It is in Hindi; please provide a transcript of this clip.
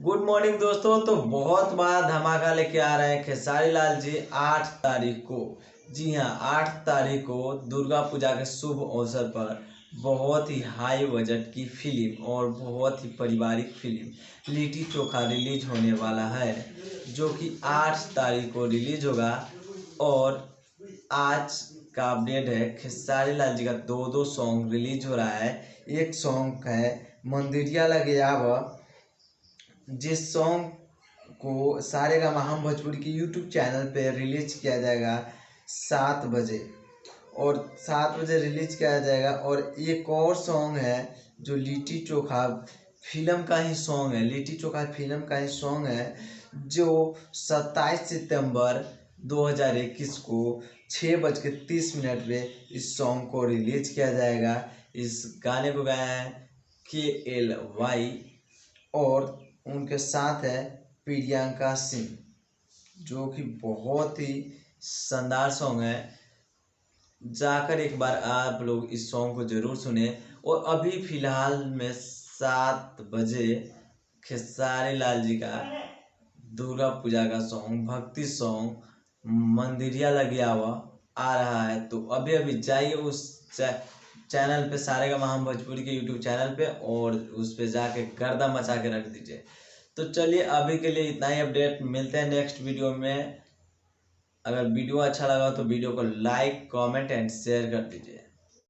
गुड मॉर्निंग दोस्तों। तो बहुत बड़ा धमाका लेके आ रहे हैं खेसारी लाल जी 8 तारीख को। जी हाँ, 8 तारीख को दुर्गा पूजा के शुभ अवसर पर बहुत ही हाई बजट की फिल्म और बहुत ही पारिवारिक फिल्म लिट्टी चोखा रिलीज होने वाला है, जो कि 8 तारीख को रिलीज होगा। और आज का अपडेट है, खेसारी लाल जी का दो सॉन्ग रिलीज हो रहा है। एक सॉन्ग है मंदिरिया लगे आव, जिस सॉन्ग को सारेगामा हम भोजपुरी की यूट्यूब चैनल पे रिलीज किया जाएगा 7 बजे, और 7 बजे रिलीज किया जाएगा। और एक और सॉन्ग है जो लिट्टी चोखा फिल्म का ही सॉन्ग है, लिट्टी चोखा फिल्म का ही सॉन्ग है, जो 27 सितंबर 2021 को 6:30 पे इस सॉन्ग को रिलीज किया जाएगा। इस गाने को गाया है KLY, और उनके साथ है प्रियंका सिंह, जो कि बहुत ही शानदार सॉन्ग है। जाकर एक बार आप लोग इस सॉन्ग को जरूर सुने। और अभी फिलहाल में 7 बजे खेसारी लाल जी का दुर्गा पूजा का सॉन्ग, भक्ति सॉन्ग मंदिरिया लगे आवा आ रहा है। तो अभी अभी जाइए उस चैनल पे, सारेगामा हम भोजपुरी के यूट्यूब चैनल पे, और उस पे जाके गर्दा मचा के रख दीजिए। तो चलिए अभी के लिए इतना ही अपडेट, मिलते हैं नेक्स्ट वीडियो में। अगर वीडियो अच्छा लगा तो वीडियो को लाइक, कमेंट एंड शेयर कर दीजिए।